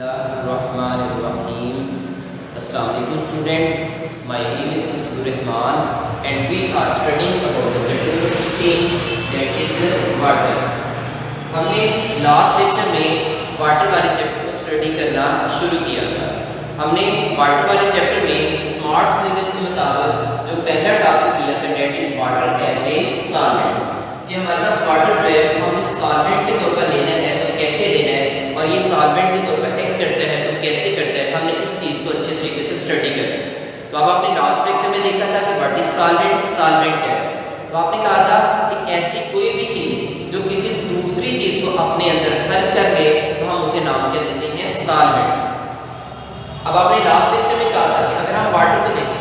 Bismillahirrahmanirrahim. Assalamu alaikum student. My name is Mr. Rahman and we are studying about the chapter 15 that is water. हमने last lecture में water वाले chapter को study करना शुरू किया था। हमने वाटर वाले चैप्टर में स्मार्ट सिलेबस के मुताबिक जो पहला टॉपिक लिया था that is water as a solvent, कि हमारे पास वाटर जो है हम सॉल्वेंट के तौर पर लेना है तो कैसे लेना है और ये सॉल्वेंट के तौर पर एक्ट करता है तो कैसे करता है, हमने इस चीज़ को अच्छे तरीके से स्टडी करना। तो अब आपने लास्ट लेक्चर में देखा था कि व्हाट इज सॉल्वेंट, सॉल्वेंट क्या है। तो आपने कहा था कि ऐसी कोई भी चीज़ जो किसी दूसरी चीज़ को अपने अंदर हल कर ले तो हम उसे नाम क्या देते हैं, सॉल्वेंट। अब आपने लास्ट लेक्चर में कहा था कि अगर हम वाटर को देखें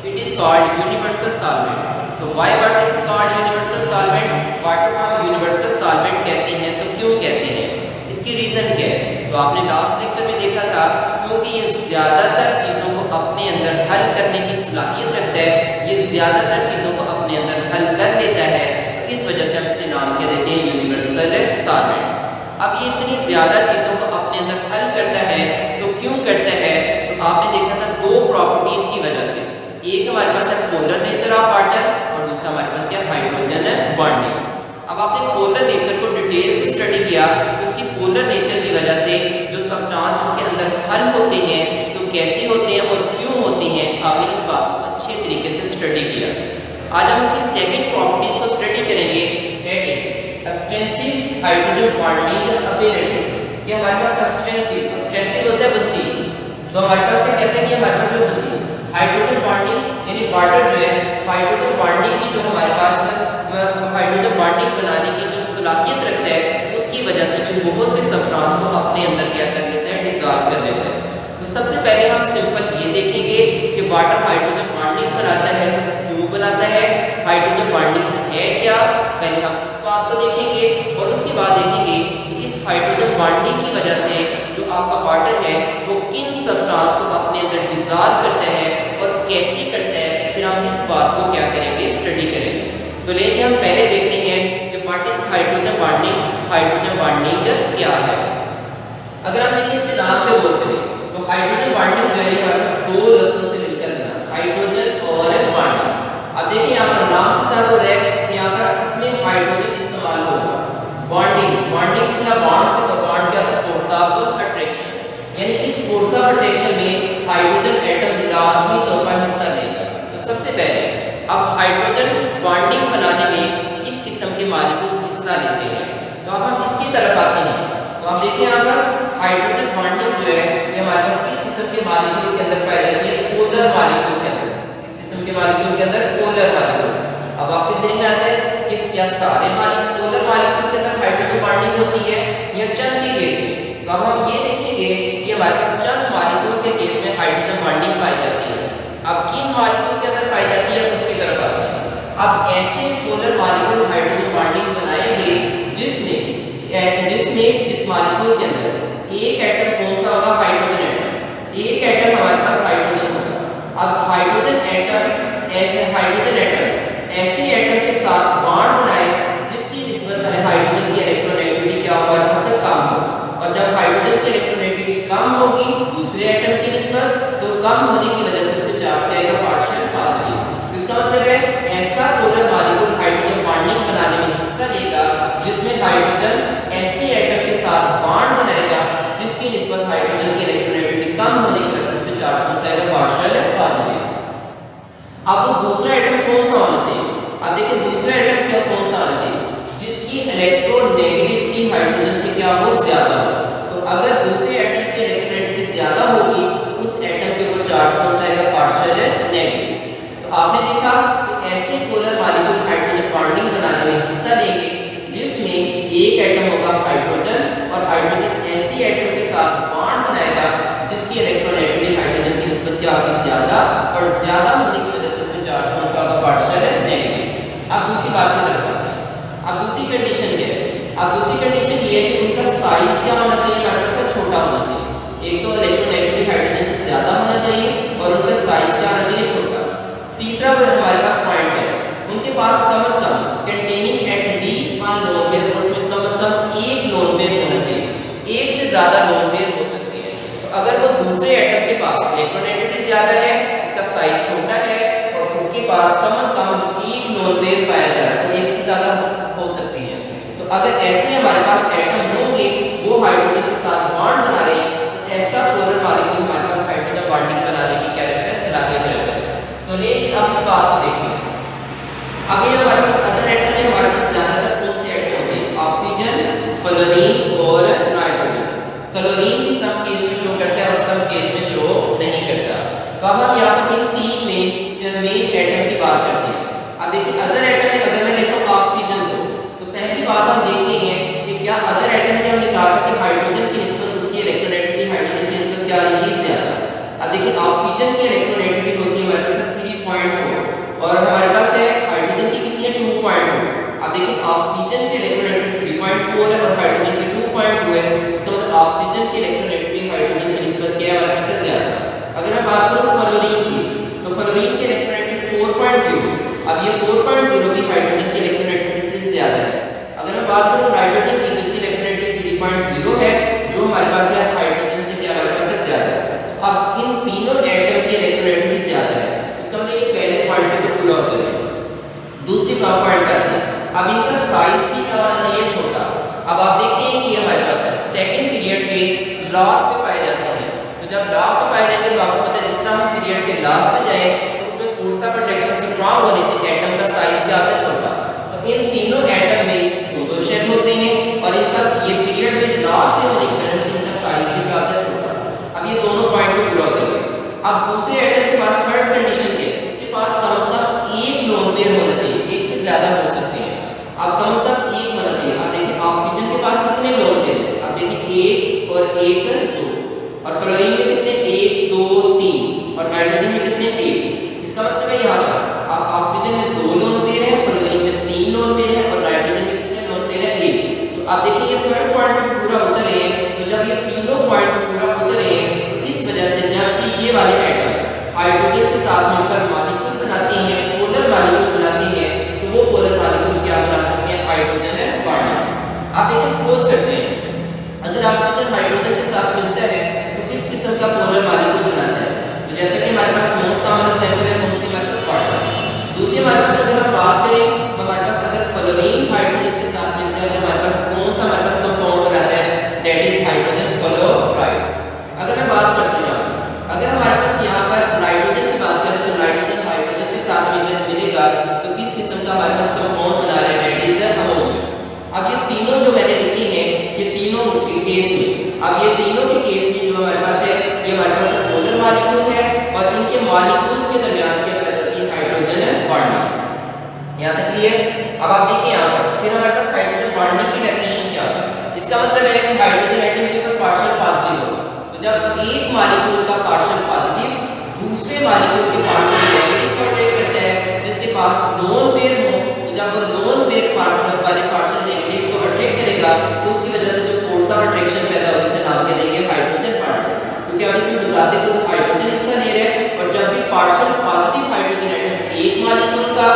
it is called universal solvent. तो why water is called universal solvent, water को हम यूनिवर्सल सॉल्वेंट कहते हैं तो क्यों कहते हैं, इसकी रीज़न क्या है। तो आपने लास्ट लेक्चर में देखा था क्योंकि ये ज़्यादातर चीज़ों को अपने अंदर हल करने की सलाहियत रखता है, ये ज़्यादातर चीज़ों को अपने अंदर हल कर लेता है, तो इस वजह से हम इसे नाम क्या देते हैं, यूनिवर्सल सॉल्वेंट। अब ये इतनी ज़्यादा चीज़ों को अपने अंदर हल करता है तो क्यों करता है, तो आपने देखा था दो प्रॉपर्टीज़ की वजह से। एक हमारे पास है पोलर नेचर ऑफ वाटर और दूसरा हमारे पास क्या, हाइड्रोजन बॉन्डिंग। अब आपने पोलर नेचर को डिटेल से स्टडी किया तो उसकी पोलर नेचर की वजह से जो सब्सटेंस इसके अंदर हल होते हैं तो कैसे होते हैं और क्यों होते हैं, आपने इस बात को अच्छे तरीके से स्टडी किया। आज हम इसकी सेकंड प्रॉपर्टीज को स्टडी करेंगे, that is extensive hydrogen bonding ability. कि हमारे पास एक्सटेंसिव होता है वसी, तो हमारे पास ये कहते हैं कि हमारे पास जो वसी हाइड्रोजन बॉन्डिंग यानी वाटर जो है हाइड्रोजन बॉन्डिंग की जो हमारे पास हाइड्रोजन बॉन्डिंग बनाने की जो सलाहियत रखता है उसकी वजह से भी बहुत से सब्सटेंस को अपने अंदर क्या कर लेता है, डिसॉल्व कर लेता है। तो सबसे पहले हम सिंपल ये देखेंगे कि वाटर हाइड्रोजन बॉन्डिंग बनाता है तो क्यों बनाता है, हाइड्रोजन बॉन्डिंग है क्या, पहले हम इस बात को देखेंगे और उसके बाद देखेंगे कि इस हाइड्रोजन बॉन्डिंग की वजह से जो आपका वाटर है वो किन सब्सटेंस को अपने अंदर डिसॉल्व करता है और कैसे करता है, फिर हम इस बात को क्या करेंगे, स्टडी करेंगे। तो लेकिन हम पहले देखते हैं कि what is hydrogen bonding, hydrogen bonding क्या है। अगर हम देखिए इसके नाम पे गौर करें तो हाइड्रोजन बॉन्डिंग जो है हमारे पास दो लफ्जों से मिलकर बना, हाइड्रोजन और बॉन्डिंग। अब देखिए यहाँ पर नाम से ज्यादा हो रहा है, यहाँ पर इसमें हाइड्रोजन इस्तेमाल होगा। बॉन्डिंग मतलब बॉन्ड से, तो बॉन्ड क्या था, फोर्स ऑफ अट्रैक्शन, यानी इस फोर्स ऑफ अट्रैक्शन में हाइड्रोजन एटम लाजमी तौर पर हिस्सा लेगा। तो सबसे पहले अब हाइड्रोजन बॉन्डिंग बनाने में किस किस्म के मॉलिक्यूल हिस्सा लेते हैं, तो अब हम इसकी तरफ आते हैं। तो आप देखिए यहाँ पर हाइड्रोजन बॉन्डिंग जो है ये हमारे पास किस किस्म के मॉलिक्यूल के अंदर पाई जाती है, पोलर मॉलिक्यूल के अंदर। किस किस्म के मॉलिक्यूल के अंदर, पोलर मॉलिक्यूल। अब आपके ज़हन में आता है कि क्या सारे पोलर मॉलिक्यूल के अंदर हाइड्रोजन बॉन्डिंग होती है या चंद के केस में। तो अब हम ये देखेंगे कि हमारे पास चंद मॉलिक्यूल के केस में हाइड्रोजन बॉन्डिंग पाई जाती है। अब किन मॉलिक्यूल के अंदर पाई जाती है उसकी तरफ आते हैं। अब ऐसे पोलर मॉलिक्यूल हाइड्रोजन बॉन्डिंग बनाएंगे जिस मॉलिक्यूल के अंदर एक एटम कौन सा होगा, हाइड्रोजन एटम। एक एटम हमारे पास हाइड्रोजन होगा। अब हाइड्रोजन एटम ऐसे एटम के साथ बॉन्ड बनाए जिसकी निस्बत हाइड्रोजन की इलेक्ट्रोनेगेटिविटी क्या होगा, हमारे पास कम हो। और जब हाइड्रोजन की इलेक्ट्रोनेगेटिविटी कम होगी दूसरे एटम की निस्बत, तो कम होने की वजह से इसमें चार्ज क्या आएगा, पार्शियल पॉजिटिव। इसका मतलब है ऐसा पोलर मॉलिक्यूल हाइड्रोजन बॉन्डिंग बनाने में हिस्सा लेगा जिसमें हाइड्रोजन ऐसे एटम के साथ बॉन्ड बनाएगा जिसकी निस्बत हाइड्रोजन की इलेक्ट्रोनेगेटिविटी कम होने की वजह से इसमें चार्ज कौन सा आएगा, पार्शियल पॉजिटिव। अब वो दूसरा एटम कौन सा होना चाहिए, अब देखिए दूसरा एटम क्या कौन सा होना चाहिए, जिसकी इलेक्ट्रोनेगेटिविटी हाइड्रोजन से क्या हो, ज्यादा हो। तो अगर दूसरे एटम की इलेक्ट्रोनेगेटिविटी ज्यादा होगी उस एटम के ऊपर चार्ज कौन सा आएगा, पार्शियल नेगेटिव। तो आपने देखा कि ऐसे पोलर मॉलिक्यूल हाइड्रोजन बॉन्डिंग बनाने में हिस्सा लेंगे जिसमें एक एटम होगा हाइड्रोजन और हाइड्रोजन ऐसे एटम के साथ बॉन्ड बनाएगा जिसकी इलेक्ट्रोनेगेटिविटी हाइड्रोजन की निस्बत क्या होगी, ज्यादा, और ज्यादा होने की वजह से उसमें चार्ज कौन सा होगा, पार्शियल नेगेटिव। अब दूसरी बात की तरफ आते हैं। अब दूसरी कंडीशन क्या है, अब दूसरी कंडीशन ये है कि उनका साइज क्या होना चाहिए, हमारे पास छोटा होना चाहिए। एक तो इलेक्ट्रोनेगेटिविटी हाइड्रोजन से ज्यादा होना चाहिए और उनका साइज क्या होना चाहिए, छोटा। तीसरा वो हमारे पास पॉइंट है, उनके पास कम से कम containing at least one lone pair, उसमें कम से कम एक लोन पेयर होना चाहिए। एक से ज्यादा लोन पेयर हो सकते हैं ज्यादा है, इसका साइज छोटा है और उसके पास कम से कम एक लोन पेयर पाया जा रहा है, तो एक से ज्यादा हो सकती है। तो अगर ऐसे हमारे पास एटम होंगे वो हाइड्रोजन के साथ बॉन्ड बना रहे हैं, तो ऐसा पोलर मॉलिक्यूल हमारे पास हाइड्रोजन बॉन्डिंग बनाने की क्या रखता है, सलाहियत रखता है। तो लेकिन अब इस बात को देखते हैं, अब ये हमारे पास अदर एटम है, हमारे पास ज्यादातर कौन से एटम होते हैं, ऑक्सीजन, फ्लोरीन और नाइट्रोजन। क्लोरीन भी सम केस में शो करता है और सम केस में शो नहीं करता। तो अब हम यहाँ पर इन तीन में जो मेन एटम की बात करते हैं। अब देखिए अदर एटम में अगर मैं लेता हूँ ऑक्सीजन को, तो पहली बात हम देखते हैं कि क्या अदर एटम के हमने कहा था कि हाइड्रोजन की निस्बत उसकी इलेक्ट्रोनेगेटिविटी हाइड्रोजन की निस्बत क्या होनी चाहिए, ज्यादा। अब देखिए ऑक्सीजन की इलेक्ट्रोनेगेटिविटी होती है हमारे पास 3.4 और हमारे पास है हाइड्रोजन की कितनी है 2.2। अब देखिए ऑक्सीजन की इलेक्ट्रोनेगेटिविटी 3.4 है और हाइड्रोजन की 2.2 है, इसका मतलब ऑक्सीजन की इलेक्ट्रोनेगेटिविटी हाइड्रोजन की निस्बत क्या है, हमारे पास है ज्यादा। अगर मैं बात करूं फ्लोरीन की, तो फ्लोरीन की इलेक्ट्रोनेगेटिविटी 4.0, अब ये 4.0 भी हाइड्रोजन की इलेक्ट्रोनेगेटिविटी से ज्यादा है। अगर मैं बात करूं नाइट्रोजन की, तो इसकी इलेक्ट्रोनेगेटिविटी 3.0 है, जो हमारे पास है हाइड्रोजन से क्या हमारे पास है ज्यादा है। तो अब इन तीनों एटम की इलेक्ट्रोनेगेटिविटी ज्यादा है, इसका मतलब ये पहले पॉइंट पे तो पूरा होता है। दूसरी पॉइंट आती है, अब इनका साइज भी क्या होना चाहिए, छोटा। अब आप देखते हैं कि ये हमारे पास है सेकंड पीरियड के लास्ट पे पाए जाते हैं। तो जब लास्ट पे पाए जाएंगे तो आपको पता है जितना हम पीरियड के लास्ट पे जाए तो उसमें फोर्स ऑफ अट्रैक्शन स्ट्रांग होने से एटम का साइज क्या होता है, छोटा। तो इन तीनों एटम में दो शेल होते हैं और इनका ये पीरियड में लास्ट में होने की वजह से इनका साइज भी क्या होता है, छोटा। अब ये दोनों पॉइंट को पूरा होते हैं। अब दूसरे एटम के पास थर्ड कंडीशन के उसके पास कम से कम एक लोन पेयर होना चाहिए, एक से ज्यादा हो सकते हैं। अब कम से कम एक होना चाहिए। अब देखिए ऑक्सीजन के पास कितने लोन पेयर हैं, अब देखिए एक और एक दो, और फ्लोरीन में कितने 1 2 3 और नाइट्रोजन में कितने 1। इसका मतलब है यहाँ पर अब ऑक्सीजन में 2 लोन पेयर है, फ्लोरीन में 3 लोन पेयर है और नाइट्रोजन में कितने लोन पेयर है, 1। तो आप देखिए ये थर्ड पॉइंट पे पूरा उतर रहे हैं। तो जब ये तीनों पॉइंट पे पूरा उतर रहे हैं तो इस वजह से जब भी ये वाले एटम हाइड्रोजन के साथ मिलकर मॉलिक्यूल बनाते हैं, पोलर मॉलिक्यूल बनाते हैं, तो वो पोलर मॉलिक्यूल क्या बना सकते हैं, हाइड्रोजन है बॉन्ड। आप देखिए सपोज करते हैं अगर ऑक्सीजन हाइड्रोजन के साथ मिलता है तो किस किस्म का पोलर मॉलिक्यूल बनाता है। तो जैसे कि हमारे पास मोस्ट कॉमन एग्जांपल है कौन सी, हमारे पास वाटर। दूसरी हमारे पास अगर हम बात करें तो हमारे पास अगर फ्लोरीन हाइड्रोजन के साथ मिलता है तो हमारे पास कौन सा हमारे पास कंपाउंड बनाता है, दैट इज हाइड्रोजन फ्लोराइड। अगर मैं बात करता हूँ अगर हमारे पास यहाँ पर नाइट्रोजन की बात करें तो नाइट्रोजन हाइड्रोजन के साथ मिलेगा तो किस किस्म का हमारे पास कंपाउंड बना रहा है, दैट इज अमोनिया। अब ये तीनों जो मैंने लिखे हैं ये तीनों के केस में, अब ये तीनों के केस में जो हमारे पास है ये हमारे पास पोलर मॉलिक्यूल है और इनके मॉलिक्यूल्स के दरमियान क्या पैदा होती है, हाइड्रोजन बॉन्डिंग। यहाँ तक क्लियर। अब आप देखिए यहाँ पर फिर हमारे पास हाइड्रोजन बॉन्डिंग की डेफिनेशन क्या है। इसका मतलब है कि हाइड्रोजन एटम के ऊपर पार्शियल पॉजिटिव होगा, तो जब एक मॉलिक्यूल का पार्शियल पॉजिटिव दूसरे मॉलिक्यूल के पार्शियल नेगेटिव को अट्रैक्ट करता है जिसके पास लोन पेयर हो, तो जब वो लोन पेयर पार्शियल वाले पार्शियल नेगेटिव को अट्रैक्ट करेगा तो उसकी वजह से जो फोर्स ऑफ अट्रैक्शन पैदा होगी उसे नाम क्या देंगे, हाइड्रोजन बॉन्ड। क्योंकि अब इसमें बजाते खुद हाइड्रोजन हिस्सा ले रहे हैं और जब भी पार्शियल पॉजिटिव हाइड्रोजन एटम एक मॉलिक्यूल का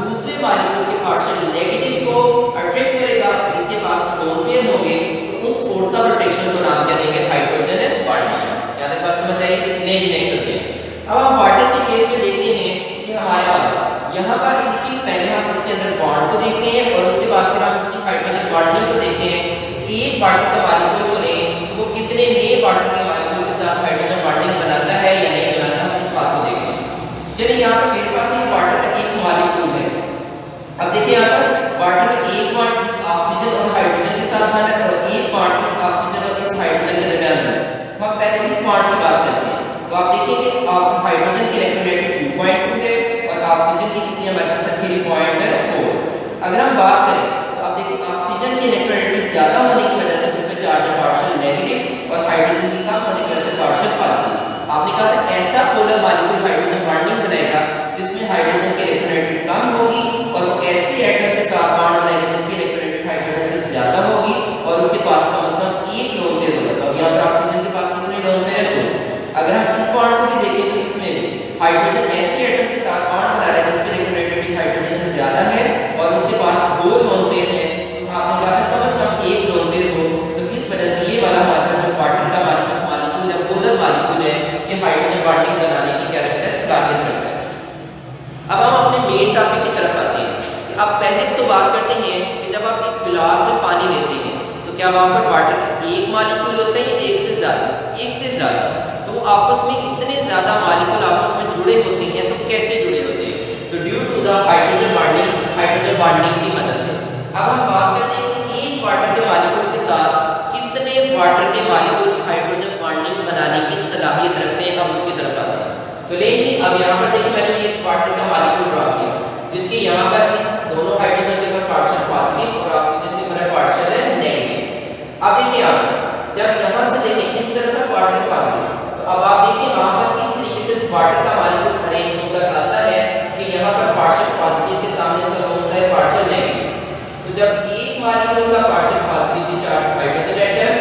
दूसरे मॉलिक्यूल के पार्शियल नेगेटिव को अट्रैक्ट करेगा जिसके पास लोन पेयर होंगे तो उस फोर्स ऑफ अट्रैक्शन को नाम क्या देंगे, हाइड्रोजन बॉन्डिंग। यहां तक बात समझ आई, नेक्स्ट देखते हैं। अब हम वाटर के केस में देखते हैं कि हमारे पास यहाँ पर इसकी पहले हम इसके अंदर बॉन्ड को देखते हैं और उसके बाद फिर हम इसकी हाइड्रोजन बॉन्डिंग को देखते हैं। एक वाटर का मॉलिक्यूल को लें तो वो कितने नए वाटर के मॉलिक्यूल के साथ हाइड्रोजन बॉन्डिंग बनाता है या नहीं बनाता, हम इस बात को देखते हैं। चलिए यहाँ पर मेरे पास एक वाटर का एक मॉलिक्यूल है। अब देखिए यहाँ पर वाटर में एक बॉन्ड इस ऑक्सीजन और हाइड्रोजन के साथ बना है और एक बॉन्ड इस ऑक्सीजन और इस हाइड्रोजन के दरमियान है। तो हम पहले इस बॉन्ड की बात करते हैं। तो आप देखेंगे हाइड्रोजन की इलेक्ट्रोनेगेटिविटी 2.2 है और ऑक्सीजन की कितनी हमारे पास 3.4। अगर हम बात करें तो आप देखिए ऑक्सीजन की इलेक्ट्रोनेगेटिविटी ज्यादा होने की वजह से उसमें चार्ज है पार्शियल नेगेटिव और हाइड्रोजन की कम होने की वजह से पार्शियल पॉजिटिव। आपने कहा था ऐसा पोलर मॉलिक्यूल हाइड्रोजन बॉन्डिंग बनाएगा जिसमें हाइड्रोजन की इलेक्ट्रोनेगेटिविटी कम होगी और वो ऐसे एटम के साथ बॉन्ड बनाएगा जिसकी इलेक्ट्रोनेगेटिविटी हाइड्रोजन से ज्यादा होगी और उसके पास कम से कम एक लोन पेयर होगा। तो अब यहाँ पर ऑक्सीजन के पास कितने लोन पेयर है, 2। अगर हम इस बॉन्ड को भी देखें तो इसमें भी हाइड्रोजन ऐसे एटम के साथ बॉन्ड बना रहा है जिसकी इलेक्ट्रोनेगेटिविटी हाइड्रोजन से ज्यादा है और उसके पास 2 लोन पेयर है। तो आपने कहा था कम से कम एक लोन पेयर हो, तो इस वजह से ये वाला हमारे पास जो वाटर का हमारे पास बात करते हैं कि जब आप एक गिलास में पानी लेते हैं तो क्या वहाँ पर वाटर का एक मॉलिक्यूल होता है या एक से ज़्यादा? एक से ज़्यादा। तो आपस में इतने ज़्यादा मॉलिक्यूल आपस में जुड़े होते हैं, तो कैसे जुड़े होते हैं? तो due to the hydrogen bonding की वजह से। अब हम बात करते हैं कि एक वाटर के मॉलिक्यूल के साथ कितने वाटर के मॉलिक्यूल हाइड्रोजन बॉन्डिंग बनाने की सलाहियत रखते हैं, अब उसकी तरफ आते हैं। तो लेकिन अब यहाँ पर देखिए मैंने एक वाटर का मॉलिक्यूल ड्रा किया जिसके यहाँ पर इस दोनों हाइड्रोजन के ऊपर पार्शियल पॉजिटिव और ऑक्सीजन के ऊपर पार्शियल नेगेटिव। अब देखिए आप जब यहाँ से देखें इस तरफ का पार्शियल पॉजिटिव, तो अब आप देखिए वहाँ पर इस तरीके से वाटर का मॉलिक्यूल अरेंज होकर आता है कि यहाँ पर पार्शियल पॉजिटिव के सामने इसका कौन सा है? Partial negative. तो जब एक मॉलिक्यूल का partial positive charge hydrogen atom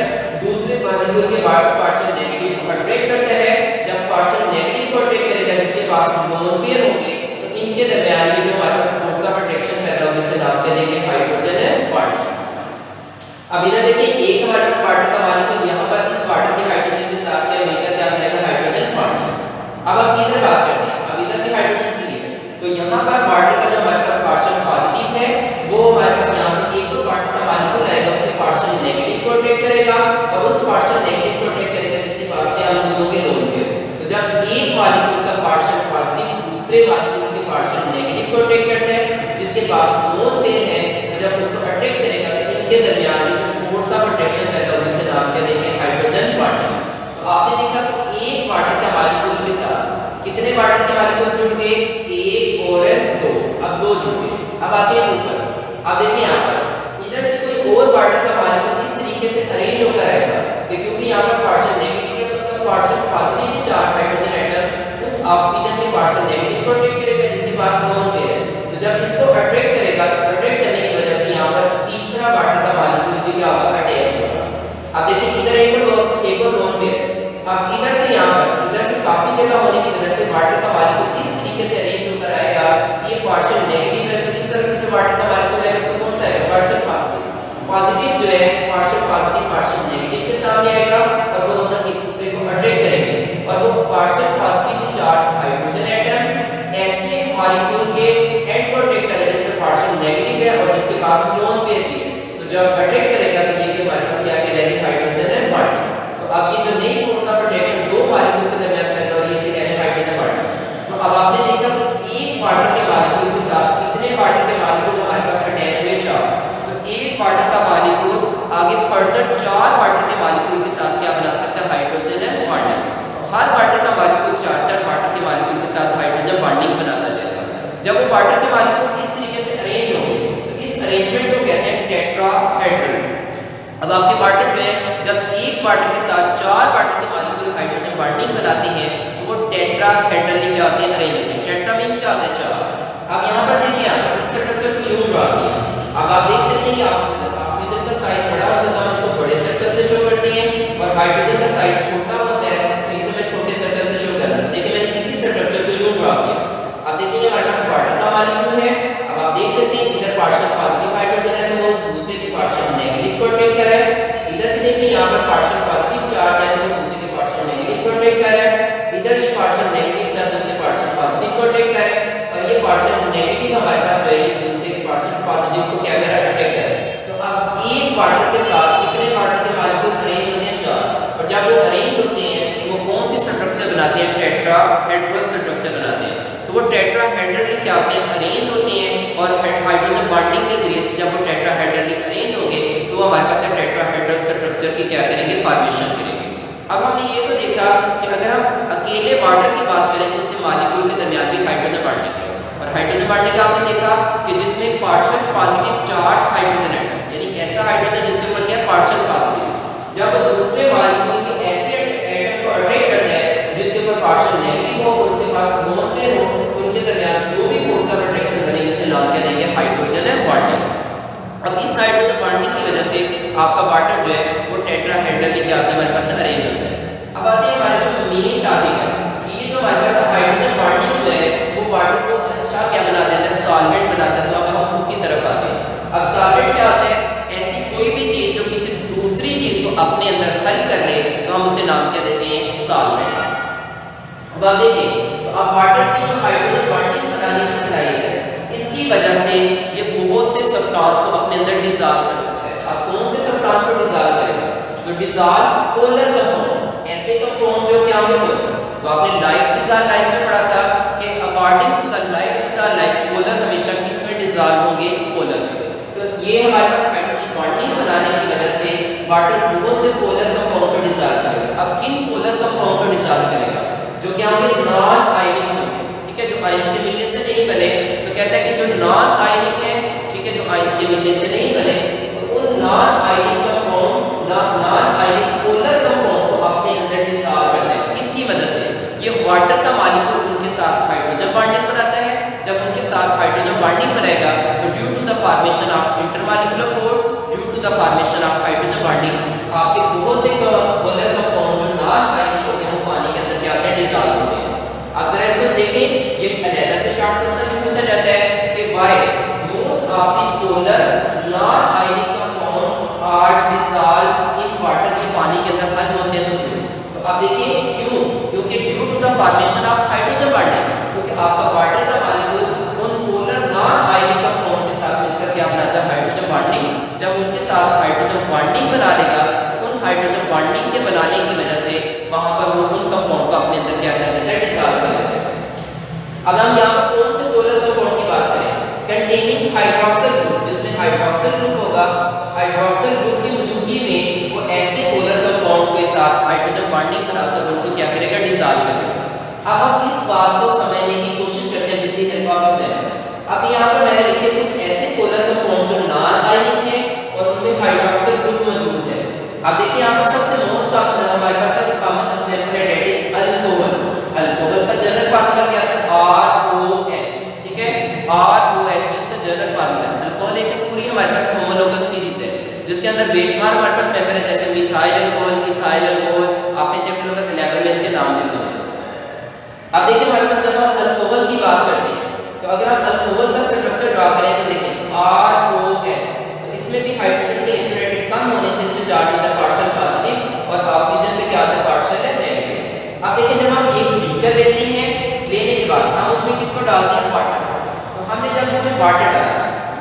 दूसरे मॉलिक्यूल के पार्शियल नेगेटिव को अट्रैक्ट करता है, जब पार्शियल नेगेटिव को अट्रैक्ट करेगा जिसके पास लोन पेयर होंगे, तो इनके दरमियान ये जो हमारे पास फोर्स ऑफ अट्रैक्शन पैदा होगी इसे नाम क्या देंगे? Hydrogen bonding. अब इधर देखिए एक हमारे पास वाटर का मॉलिक्यूल यहाँ पर इस वाटर के हाइड्रोजन के साथ क्या मिलकर क्या बनाएगा? Hydrogen bonding. अब हम इधर बात करते हैं, अब इधर भी हाइड्रोजन फ्री है, तो यहाँ पर वाटर का जो हमारे पास पार्शियल पॉजिटिव है वो हमारे पास यहाँ से एक और वाटर का मॉलिक्यूल आएगा, उसके पार्शियल नेगेटिव को अट्रैक्ट करेगा और उस पार्शियल नेगेटिव को अट्रैक्ट करेगा जिसके पास क्या मौजूद होंगे? Lone pair. तो जब एक मॉलिक्यूल का पार्शियल पॉजिटिव दूसरे मॉलिक्यूल के पार्शियल नेगेटिव को अट्रैक्ट करता है जिसके पास लोन पेयर है, तो जब उसको अट्रैक्ट करेगा तो इनके दरमियान जो फोर्स ऑफ अट्रैक्शन पैदा होगी उसे नाम क्या देंगे? Hydrogen bonding. तो आपने देखा कि एक वाटर के मॉलिक्यूल के साथ कितने वाटर के मॉलिक्यूल जुड़ गए? एक और दो। अब दो जुड़ गए। अब आते हैं ऊपर। अब देखिए यहाँ पर इधर से कोई और वाटर का मॉलिक्यूल इस तरीके से अरेंज होकर आएगा कि क्योंकि यहाँ पर पार्शियल नेगेटिव है तो उसका partial positive charge hydrogen atom उस ऑक्सीजन के पार्शियल नेगेटिव को अट्रैक्ट करेगा जिसके पास लोन पेयर है। तो जब इसको अट्रैक्ट करेगा, अट्रैक्ट करने की वजह से यहाँ पर तीसरा वाटर का मॉलिक्यूल भी क्या होगा? अटैच होगा। अब देखिए इधर एक और लोन पेयर। अब इधर से यहाँ पर इधर से काफी जगह होने की वजह से वाटर का मॉलिक्यूल इस तरीके से अरेंज होकर आएगा कि ये पार्शियल नेगेटिव है, तो इस तरह से जो वाटर का मॉलिक्यूल आएगा उसको कौन सा आएगा? Partial positive. पॉजिटिव जो है पार्शियल पॉजिटिव पार्शियल नेगेटिव के सामने आएगा और वो दोनों एक दूसरे को अट्रैक्ट करेंगे और वो partial positive charge hydrogen atom ऐसे मॉलिक्यूल के एंड को अट्रैक्ट करेगा जिसमें पार्शियल नेगेटिव है और जिसके पास लोन पेयर भी है। तो जब अट्रैक्ट करेगा तो ये भी हमारे पास क्या कहलाएगी? Hydrogen bonding. तो अब ये जो नई फोर्स ऑफ अट्रैक्शन दो मॉलिक्यूल के दरमियान पैदा हो रही है इसे कह रहे हैं हाइड्रोजन बॉन्डिंग। तो अब आपने देखा कि एक वाटर के मॉलिक्यूल के साथ कितने वाटर के मॉलिक्यूल हमारे पास अटैच हुए? 4। तो एक वाटर का मॉलिक्यूल आगे फर्दर 4 वाटर के मॉलिक्यूल के साथ क्या बना सकता है? Hydrogen bonding. तो हर वाटर का मॉलिक्यूल 4-4 वाटर के मॉलिक्यूल के साथ हाइड्रोजन बॉन्डिंग बनाता जाएगा। जब वो वाटर के मॉलिक्यूल इस तरीके से अरेंज होंगे तो इस अरेंजमेंट को कहते हैं टेट्राहेड्रल। अब आपके वाटर जो है जब एक वाटर के साथ 4 वाटर के मॉलिक्यूल हाइड्रोजन बॉन्डिंग बनाते हैं तो वो टेट्राहेड्रली क्या होते हैं? अरेंज होते हैं। टेट्रा मीन क्या होता है? 4। अब यहाँ पर देखिए आप इस स्ट्रक्चर को यूं ड्रा किया। अब आप देख सकते हैं कि ऑक्सीजन का साइज बड़ा होता है तो हम इसको बड़े सर्कल से शो करते हैं और हाइड्रोजन का साइज छोटा होता है तो इसे मैं छोटे सर्कल से शो कर रहा हूं। देखिए मैंने इसी स्ट्रक्चर को यूं ड्रा किया। अब देखिए हमारे पास वाटर का मॉलिक्यूल है। अब आप देख सकते हैं इधर पार्शियल पॉजिटिव हाइड्रोजन है तो वो दूसरे के पार्शियल नेगेटिव को अट्रैक्ट कर रहा है। इधर भी देखिए यहाँ पर पार्शियल पॉजिटिव चार्ज है तो वो दूसरे के पार्शियल नेगेटिव को अट्रैक्ट कर रहा है। इधर ये पार्शियल नेगेटिव था तो उसके पार्शियल पॉजिटिव को अट्रैक्ट कर रहा है और ये पार्शियल नेगेटिव हमारे पास जो है ये दूसरे के पार्शियल पॉजिटिव को क्या कर रहा है? अट्रैक्ट कर रहा है। तो अब एक वाटर के साथ कितने वाटर के मॉलिक्यूल अरेंज होते हैं? 4। और जब वो अरेंज होते हैं तो वो कौन सी स्ट्रक्चर बनाते हैं? टेट्राहेड्रल स्ट्रक्चर बनाते हैं। तो वो टेट्राहेड्रली क्या होते हैं? अरेंज होते हैं और हाइड्रोजन बॉन्डिंग के जरिए से जब वो टेट्राहेड्रली अरेंज होंगे तो हमारे पास टेट्राहेड्रल स्ट्रक्चर की क्या करेंगे? फॉर्मेशन करेंगे। अब हमने ये तो देखा कि अगर हम अकेले वाटर की बात करें तो उसके मॉलिक्यूल के दरमियान भी हाइड्रोजन बॉन्डिंग है और हाइड्रोजन बॉन्डिंग आपने देखा कि जिसमें partial positive charge hydrogen atom यानी ऐसा हाइड्रोजन जिसके ऊपर क्या है? पार्शियल पॉजिटिव जब वो दूसरे मॉलिक्यूल के ऐसे एटम को अट्रैक्ट करता है जिसके ऊपर पार्शियल नेगेटिव हो और उसके पास लोन पेयर हो तो उनके दरमियान जो भी फोर्स ऑफ अट्रैक्शन बनेगी उसे नाम क्या देंगे? Hydrogen bonding. अब इस हाइड्रोजन बॉन्डिंग की वजह से आपका वाटर जो है वो टेट्राहेड्रली क्या होता है? हमारे पास अरेंज होता है। अब आते हैं हमारे जो मेन टॉपिक है कि ये जो हमारे पास हाइड्रोजन बॉन्डिंग जो है वो वाटर को अच्छा क्या बना देता है? सॉल्वेंट बनाता है। तो अब हम उसकी तरफ आते हैं। अब सॉल्वेंट क्या होता है? ऐसी कोई भी चीज जो किसी दूसरी चीज को अपने अंदर हल कर ले तो हम उसे नाम क्या देते हैं? सॉल्वेंट। अब आप देखिए तो अब वाटर की जो हाइड्रोजन बॉन्डिंग बनाने की सलाहियत है इसकी वजह से ये बहुत से सब सब्सटेंस को अपने अंदर डिसॉल्व कर सकता है। अब कौन से सब्सटेंस को डिसॉल्व करेगा? जो डिसॉल्व पोलर कंपाउंड, ऐसे कंपाउंड जो क्या होंगे पोलर। तो आपने लाइक डिसॉल्व लाइक में पढ़ा था कि according to the like dissolve like polar हमेशा किस में डिसॉल्व होंगे? पोलर। तो ये हमारे पास हाइड्रोजन बॉन्डिंग बनाने की वजह से वाटर बहुत से पोलर कंपाउंड को डिसॉल्व करेगा। अब किन पोलर कंपाउंड को डिसॉल्व करेगा? जो क्या होंगे? नॉन आयनिक होंगे, ठीक है, जो आयंस के मिलने से नहीं बने। तो कहता है कि जो नॉन आयनिक है, ठीक है, जो आयंस के मिलने से नहीं बने, तो उन non ionic compound, non ionic polar compound को अपने अंदर डिसॉल्व करना है। किसकी वजह से? ये वाटर का मॉलिक्यूल उनके साथ हाइड्रोजन बॉन्डिंग बनाता है। जब उनके साथ हाइड्रोजन बॉन्डिंग बनाएगा तो due to the formation of intermolecular force, due to the formation of hydrogen bonding, आपके बहुत से पोलर कंपाउंड जो नॉन आयनिक होते हैं वो पानी के अंदर क्या होते हैं? डिसॉल्व होते हैं। अब जरा इसको देखें, ये अलग से शॉर्ट क्वेश्चन में पूछा जाता है कि why most of the polar non ionic compound are dissolve in water. ये पानी के अंदर हल होते हैं तो क्यों? तो आप देखिए क्यों? क्योंकि due to the formation of hydrogen bonding, क्योंकि आपका वाटर का मॉलिक्यूल उन पोलर नॉन आयनिक कंपाउंड के साथ मिलकर क्या बनाता है? Hydrogen bonding. जब उनके साथ हाइड्रोजन बॉन्डिंग बना लेगा तो उन हाइड्रोजन बॉन्डिंग के बनाने की वजह से वहां पर वो उन कंपाउंड को अपने अंदर क्या कर लेता है? डिसॉल्व कर लेता है। अब हम यहाँ पर कौन से पोलर कंपाउंड की बात करें? कंटेनिंग हाइड्रोक्सिल ग्रुप, जिसमें हाइड्रोक्सिल ग्रुप होगा। हाइड्रोक्सिल ग्रुप की मौजूदगी में वो ऐसे पोलर कंपाउंड के साथ हाइड्रोजन बॉन्डिंग बनाकर उनको क्या करेगा? डिसॉल्व करेगा। अब हम इस बात को समझने की कोशिश करते हैं with the help of example. अब यहाँ पर मैंने लिखे कुछ ऐसे पोलर कंपाउंड जो नॉन आयनिक है और उनमें हाइड्रोक्सिल ग्रुप मौजूद है। अब देखिए यहाँ पर सबसे मोस्ट हमारे पास एक कॉमन एग्जांपल है, दैट इज अल्कोहल। अल्कोहल का जनरल फार्मूला क्या था? ROH, ठीक है, ROH इसका जनरल फार्मूला। अल्कोहल एक पूरी हमारे पास होमोलोगस सीरीज है जिसके अंदर बेशुमार हमारे पास मेंबर है, जैसे मिथाइल अल्कोहल, इथाइल अल्कोहल। आपने चैप्टर नंबर 11 में इसके नाम भी सुने। अब देखिए हमारे पास जब हम अल्कोहल की बात करते हैं तो अगर हम अल्कोहल का स्ट्रक्चर ड्रा करें तो देखिए ROH, तो इसमें भी हाइड्रोजन के इलेक्ट्रोनेगेटिव कम होने से इसमें चार्ज होता है पार्शियल पॉजिटिव और ऑक्सीजन पे क्या आता है? Partial negative. अब देखिए जब हम एक बीकर लेते हैं, लेने के बाद हम उसमें किसको डालते हैं? वाटर। तो हमने जब इसमें वाटर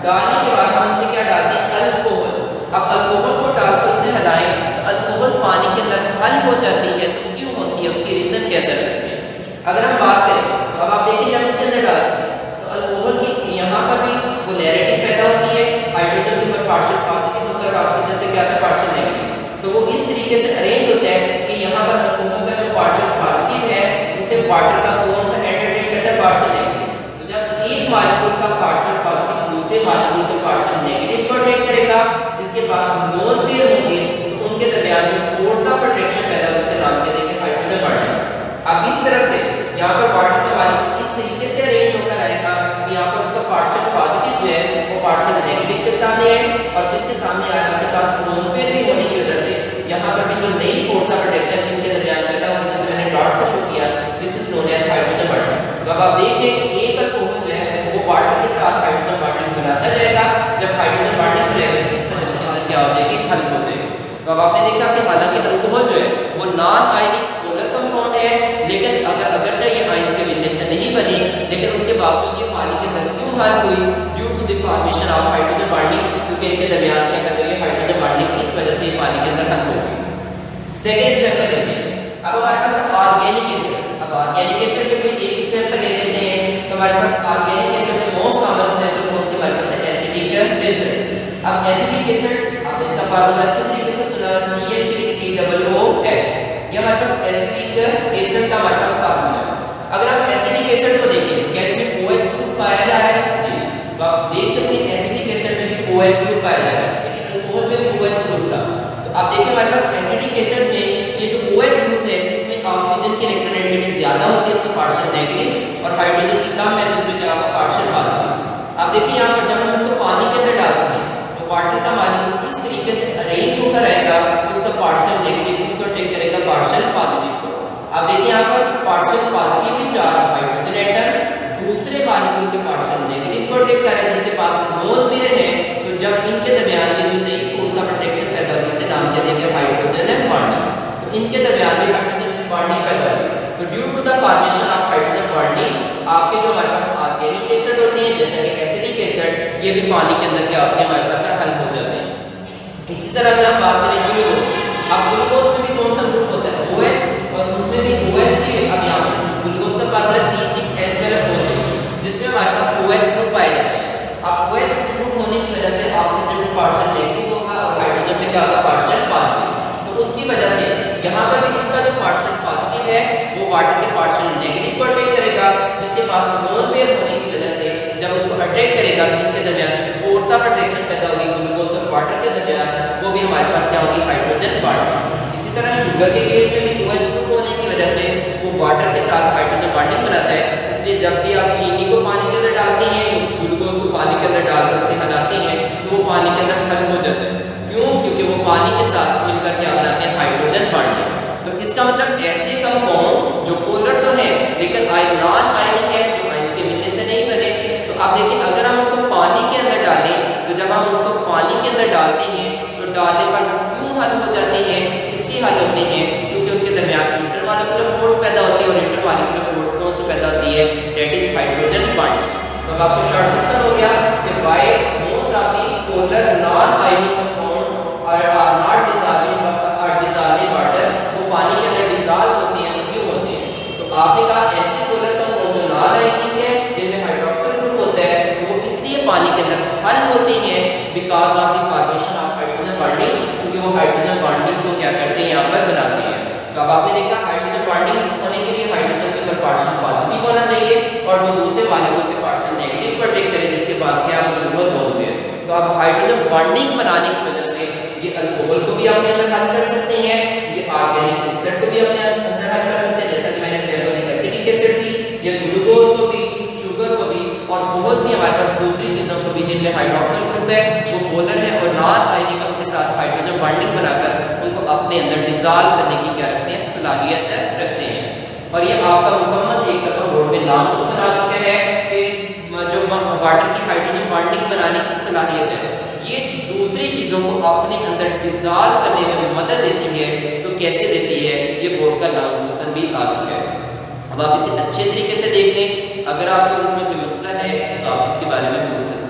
डालने के बाद हम इसमें क्या डालते हैं? अल्कोहल। अब अल्कोहल को डालकर उसे हलाएं तो अल्कोहल पानी के अंदर हल हो जाती है। तो क्यों होती है? उसकी रीजन कैसे रहती है? अगर हम बात करें तो अब आप देखिए जब इसके अंदर डालते हैं तो अल्कोहल की यहाँ पर भी पोलैरिटी पैदा होती है। हाइड्रोजन के ऊपर पार्शियल पॉजिटिव होता है और ऑक्सीजन पे क्या आता है? Partial negative. तो वो इस तरीके से अरेंज होता है कि यहाँ पर अल्कोहल का जो पार्शियल पॉजिटिव है उसे वाटर का कौन सा एंटरटेन करता है? Partial negative. तो जब एक मॉलिक्यूल का पार्शियल पॉजिटिव दूसरे मॉलिक्यूल के पार्शियल नेगेटिव को अट्रैक्ट करेगा, जिसके पास नॉन पेयर होंगे, तो उनके दरमियान जो फोर्स ऑफ अट्रैक्शन पैदा होगा उसे नाम दे देंगे हाइड्रोजन बॉन्डिंग। अब इस तरह से यहाँ पर वाटर का मॉलिक्यूल इस तरीके से अरेंज होकर आएगा कि यहाँ पर उसका पार्शियल पॉजिटिव जो है वो पार्शियल नेगेटिव के सामने है और जिसके सामने आ रहा है उसके पास नॉन पेयर भी होने की वजह से यहाँ पर भी जो नई फोर्स ऑफ अट्रैक्शन इनके दरमियान पैदा होगी, जैसे मैंने डॉट से शो किया, this is known as hydrogen bonding. तो अब आप देखिए कि एक अल्कोहल जो है वो वाटर के साथ हाइड्रोजन बॉन्डिंग बनाता जाएगा। जब हाइड्रोजन बॉन्डिंग बनेगा तो इस वजह से अंदर क्या हो जाएगी? हल हो जाएगी। तो अब आपने देखा कि हालांकि अल्कोहल जो है वो नॉन आयनिक पोलर कंपाउंड है, लेकिन अगरचे ये आयन के मिलने से नहीं बने, लेकिन उसके बावजूद ये पानी के अंदर क्यों हल हुई? Due to the formation of hydrogen bonding, क्योंकि इनके दरमियान क्या कहते हैं? हाइड्रोजन बॉन्डिंग, इस वजह से ये पानी के अंदर हल हो गई। सेकंड एग्जांपल देखिए, अब हमारे पास ऑर्गेनिक एसिड। अब ऑर्गेनिक एसिड के कोई एक एग्जांपल ले लेते हैं। तो हमारे पास ऑर्गेनिक एसिड में मोस्ट कॉमन एग्जांपल कौन सी हमारे पास है? Acetic acid. अब एसिटिक एसिड आपने इसका फार्मूला अच्छे तरीके से सुना है, CH3COOH। ये हमारे पास एसिटिक एसिड का हमारे पास फार्मूला है। अगर आप एसिटिक एसिड को देखें तो क्या इसमें OH ग्रुप पाया जा रहा है? जी, तो आप देख सकते हैं एसिटिक एसिड में भी OH ग्रुप पाया जा रहा है, लेकिन अल्कोहल में भी OH ग्रुप था। तो आप देखिए हमारे पास एसिटिक एसिड में ये जो OH ग्रुप है इसमें ऑक्सीजन की इलेक्ट्रोनेगेटिविटी ज्यादा होती है, इसमें पार्शियल नेगेटिव, और हाइड्रोजन की कम है तो इसमें क्या होगा? Partial positive. आप देखिए यहाँ पर जब हम इसको पानी के अंदर डालते हैं तो वाटर का मॉलिक्यूल इस तरीके से अरेंज होकर आएगा कि उसका पार्शियल नेगेटिव इसको टेक करेगा पार्शियल पॉजिटिव को। आप देखिए यहाँ पर partial positive charge hydrogen atom दूसरे मॉलिक्यूल के पार्शियल नेगेटिव को टेक करे जिसके पास नॉन पेयर है। तो जब इनके दरमियान ये जो नई फोर्स ऑफ अट्रैक्शन पैदा होगी इसे नाम दे देंगे हाइड्रोजन बॉन्डिंग। तो इनके दरमियान भी हाइड्रोजन बॉन्डिंग पैदा होगी। तो due to the formation of hydrogen bonding आपके जो हमारे पास ऑर्गेनिक एसिड होते हैं जैसे कि एसिटिक एसिड, ये ये भी पानी के अंदर क्या होते हैं, हमारे पास हल हो जाते हैं। इसी तरह अगर हम बात करें ग्लूकोज, अब ग्लूकोज में भी कौन सा ग्रुप होता है, OH, और उसमें भी OH भी अब यहाँ पे इस ग्लूकोज का फार्मूला C6H12O6, जिसमें हमारे पास OH ग्रुप पाए जाते हैं। अब OH ग्रुप होने की वजह से ऑक्सीजन में पार्शियल नेगेटिव होगा और हाइड्रोजन में क्या होगा, पार्शियल पॉजिटिव। तो उसकी वजह से यहाँ पर भी इसका जो पार्शियल पॉजिटिव है वो वाटर के पार्शियल नेगेटिव को अट्रैक्ट करेगा, जिसके पास लोन पेयर होने की वजह से जब उसको अट्रैक्ट करेगा तो इनके दरमियान जो फोर्स ऑफ अट्रैक्शन पैदा होगी ग्लूकोज और वाटर के दरमियान, वो भी हमारे पास क्या होगी, हाइड्रोजन बॉन्डिंग। इसी तरह शुगर के केस में भी OH ग्रुप होने की वजह से वो वाटर के साथ हाइड्रोजन बॉन्डिंग बनाता है। इसलिए जब भी आप चीनी को पानी के अंदर डालते हैं, ग्लूकोज को पानी के अंदर डालकर उसे हलाते हैं तो वो पानी के अंदर हल हो जाता है। क्यों? क्योंकि वो पानी के साथ मिलकर क्या बनाते हैं, हाइड्रोजन बॉन्डिंग। तो इसका मतलब ऐसे कंपाउंड जो पोलर तो है लेकिन नॉन आयनिक है, जो आयंस के मिलने से नहीं बने, तो आप देखिए अगर हम उसको पानी के अंदर डालें तो जब हम उनको पानी के अंदर डालते हैं तो डालने पर वो क्यों हल हो जाते हैं, इसलिए हल होते हैं क्योंकि उनके दरमियान इंटरमॉलिक्यूलर फोर्स पैदा होती है, और इंटरमॉलिक्यूलर फोर्स कौन सी पैदा होती है, दैट इज हाइड्रोजन बॉन्डिंग। तो अब आपको शॉर्ट क्वेश्चन हो गया कि why most of the polar non ionic compound are not dissolving water, वो पानी के अंदर डिसॉल्व होते हैं, क्यों होते हैं। तो आपने कहा ऐसे पोलर कंपाउंड जो नॉन आयनिक है जिनमें हाइड्रोक्सिल ग्रुप होता है तो वो इसलिए पानी के अंदर हल होते हैं because of the formation of hydrogen bonding, क्योंकि वो हाइड्रोजन बॉन्डिंग को क्या करते हैं, यहाँ पर बनाते हैं। तो अब आपने देखा हाइड्रोजन बॉन्डिंग होने के लिए हाइड्रोजन के ऊपर पार्शियल पॉजिटिव होना चाहिए और वो दूसरे मॉलिक्यूल के पार्शियल नेगेटिव को अटैक करे जिसके पास क्या मौजूद हो, लोन पेयर। तो अब हाइड्रोजन बॉन्डिंग बनाने की वजह से ये अल्कोहल को भी अपने अंदर हल कर सकते हैं, ये ऑर्गेनिक एसिड को भी अपने अंदर हल कर सकते हैं, जैसा कि मैंने एग्जांपल दी एसिटिक एसिड की, ये ग्लूकोज को भी, शुगर को भी, और बहुत सी हमारे पास दूसरी चीजों को भी जिनमें हाइड्रोक्सिल ग्रुप है वो पोलर है और नॉन आयनिक के साथ हाइड्रोजन बॉन्डिंग बनाकर उनको अपने अंदर डिसॉल्व करने की क्या रखते हैं, सलाहियत रखते हैं। और ये आपका मुकम्मल एक दफा बोर्ड में नाम क्वेश्चन आ चुका है कि जो वाटर की हाइड्रोजन बॉन्डिंग बनाने की सलाहियत है ये दूसरी चीजों को अपने अंदर डिसॉल्व करने में मदद देती है। तो कैसे देती है, ये बोर्ड का नाम क्वेश्चन भी आ चुका है। अब आप इसे अच्छे तरीके से देख लें, अगर आपको इसमें कोई मसला है तो आप इसके बारे में पूछ सकते हैं।